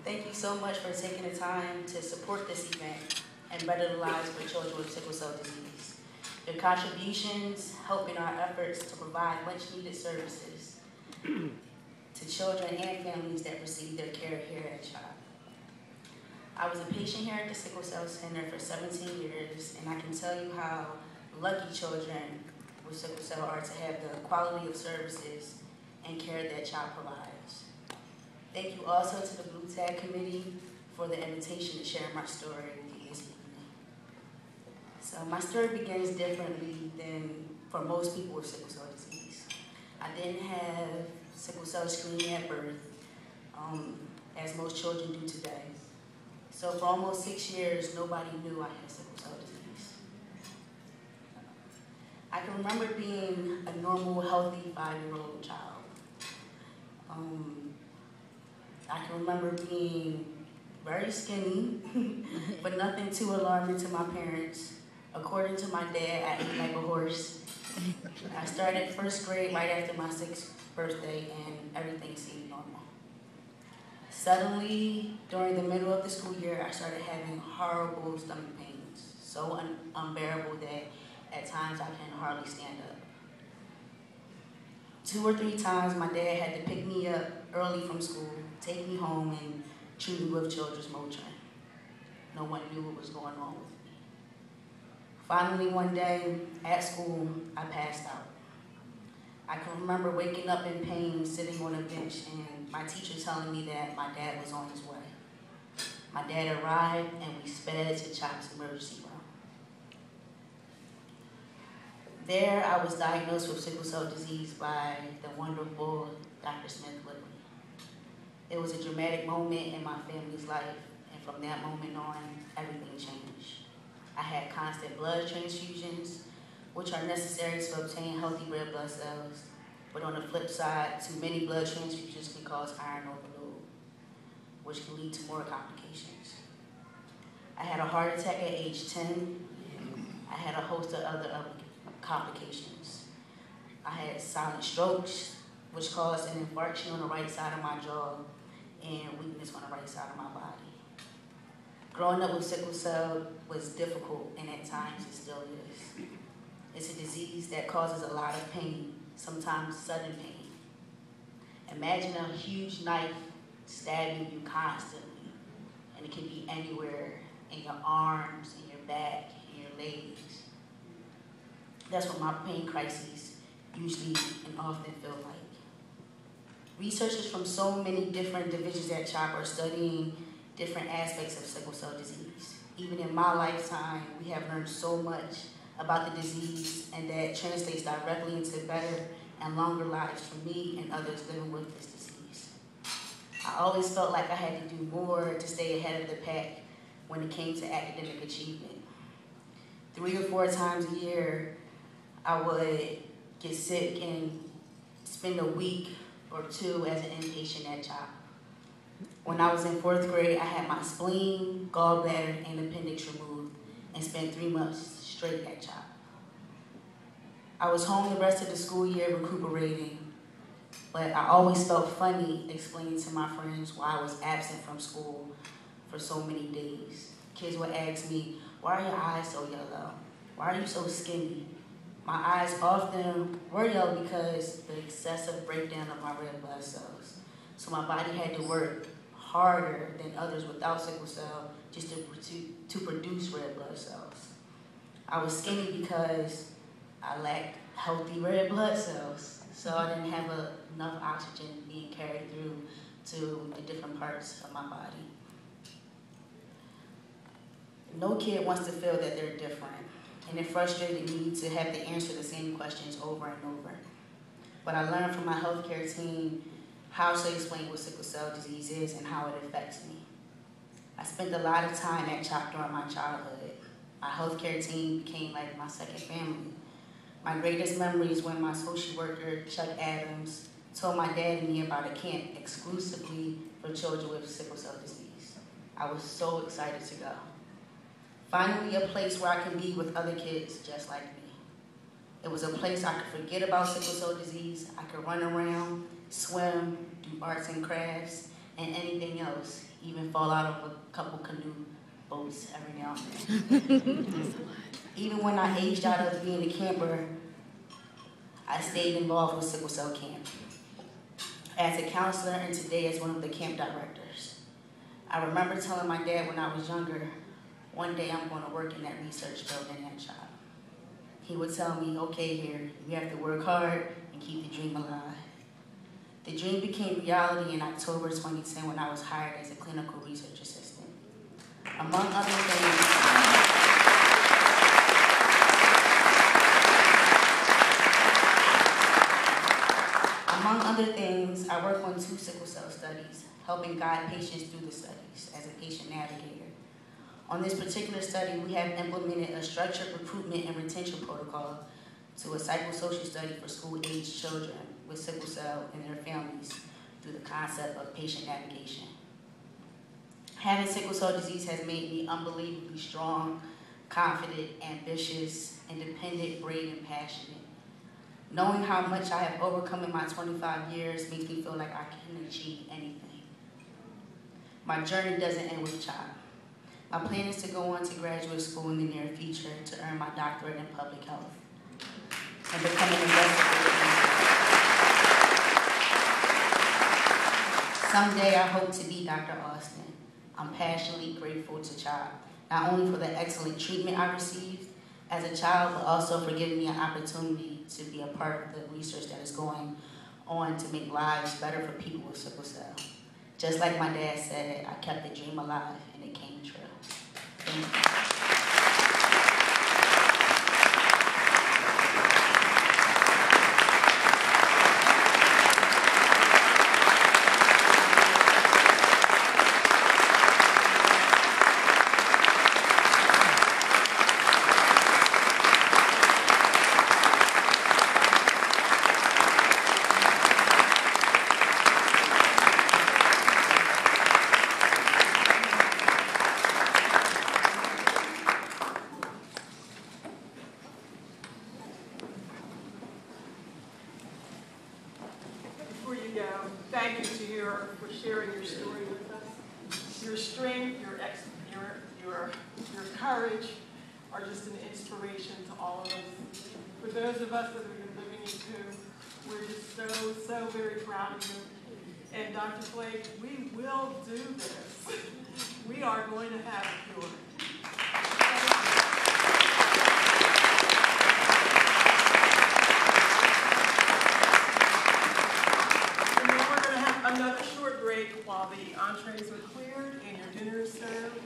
Thank you so much for taking the time to support this event and better the lives for children with sickle cell disease. Your contributions help in our efforts to provide much needed services to children and families that receive their care here at CHOP. I was a patient here at the Sickle Cell Center for 17 years, and I can tell you how lucky children with sickle cell are to have the quality of services and care that CHOP provides. Thank you also to the Blue Tag Committee for the invitation to share my story with you this evening. So my story begins differently than for most people with sickle cell disease. I didn't have sickle cell screening at birth, as most children do today. So for almost 6 years, nobody knew I had sickle cell disease. I can remember being a normal, healthy 5-year-old child. I can remember being very skinny, but nothing too alarming to my parents. According to my dad, I ate like a horse. I started first grade right after my 6th birthday, and everything seemed normal. Suddenly, during the middle of the school year, I started having horrible stomach pains, so unbearable that at times I can hardly stand up. 2 or 3 times, my dad had to pick me up early from school, take me home, and treat me with children's Motrin. No one knew what was going on with me. Finally, one day at school, I passed out. I can remember waking up in pain, sitting on a bench, and my teacher telling me that my dad was on his way. My dad arrived, and we sped to CHOP's emergency room. There, I was diagnosed with sickle cell disease by the wonderful Dr. Smith-Whitley. It was a dramatic moment in my family's life, and from that moment on, everything changed. I had constant blood transfusions, which are necessary to obtain healthy red blood cells, but on the flip side, too many blood transfusions can cause iron overload, which can lead to more complications. I had a heart attack at age 10. I had a host of other complications. I had silent strokes, which caused an infarction on the right side of my jaw and weakness on the right side of my body. Growing up with sickle cell was difficult, and at times it still is. It's a disease that causes a lot of pain, sometimes sudden pain. Imagine a huge knife stabbing you constantly, and it can be anywhere, in your arms, in your back, in your legs. That's what my pain crises usually and often feel like. Researchers from so many different divisions at CHOP are studying different aspects of sickle cell disease. Even in my lifetime, we have learned so much about the disease, and that translates directly into better and longer lives for me and others living with this disease. I always felt like I had to do more to stay ahead of the pack when it came to academic achievement. 3 or 4 times a year, I would get sick and spend a week or 2 as an inpatient at CHOP. When I was in 4th grade, I had my spleen, gallbladder, and appendix removed and spent 3 months straight at CHOP. I was home the rest of the school year recuperating, but I always felt funny explaining to my friends why I was absent from school for so many days. Kids would ask me, "Why are your eyes so yellow? Why are you so skinny?" My eyes often were yellow because the excessive breakdown of my red blood cells. So my body had to work harder than others without sickle cell just to produce red blood cells. I was skinny because I lacked healthy red blood cells, so I didn't have enough oxygen being carried through to the different parts of my body. No kid wants to feel that they're different, and it frustrated me to have to answer the same questions over and over. But I learned from my healthcare team how to explain what sickle cell disease is and how it affects me. I spent a lot of time at CHOP during my childhood. My healthcare team became like my second family. My greatest memory is when my social worker, Chuck Adams, told my dad and me about a camp exclusively for children with sickle cell disease. I was so excited to go. Finally, a place where I can be with other kids just like me. It was a place I could forget about sickle cell disease. I could run around, swim, do arts and crafts, and anything else, even fall out of a couple canoe boats every now and then. Even when I aged out of being a camper, I stayed involved with Sickle Cell Camp as a counselor and today as one of the camp directors. I remember telling my dad when I was younger, one day I'm going to work in that research building and shop. He would tell me, okay, here, you have to work hard and keep the dream alive. The dream became reality in October 2010 when I was hired as a clinical research assistant. Among other things, I work on 2 sickle cell studies, helping guide patients through the studies as a patient navigator. On this particular study, we have implemented a structured recruitment and retention protocol to a psychosocial study for school-aged children with sickle cell and their families through the concept of patient navigation. Having sickle cell disease has made me unbelievably strong, confident, ambitious, independent, brave, and passionate. Knowing how much I have overcome in my 25 years makes me feel like I can achieve anything. My journey doesn't end with CHOP. My plan is to go on to graduate school in the near future to earn my doctorate in public health and become an investigator. Someday I hope to be Dr. Austin. I'm passionately grateful to CHOP, not only for the excellent treatment I received as a child, but also for giving me an opportunity to be a part of the research that is going on to make lives better for people with sickle cell. Just like my dad said, I kept the dream alive and it came true. Thank you. Thank you, Tahirah, for sharing your story with us. Your strength, your courage are just an inspiration to all of us. For those of us that have been living in too, we're just so very proud of you. And Dr. Flake, we will do this. We are going to have a cure. Another short break while the entrees are cleared and your dinner is served.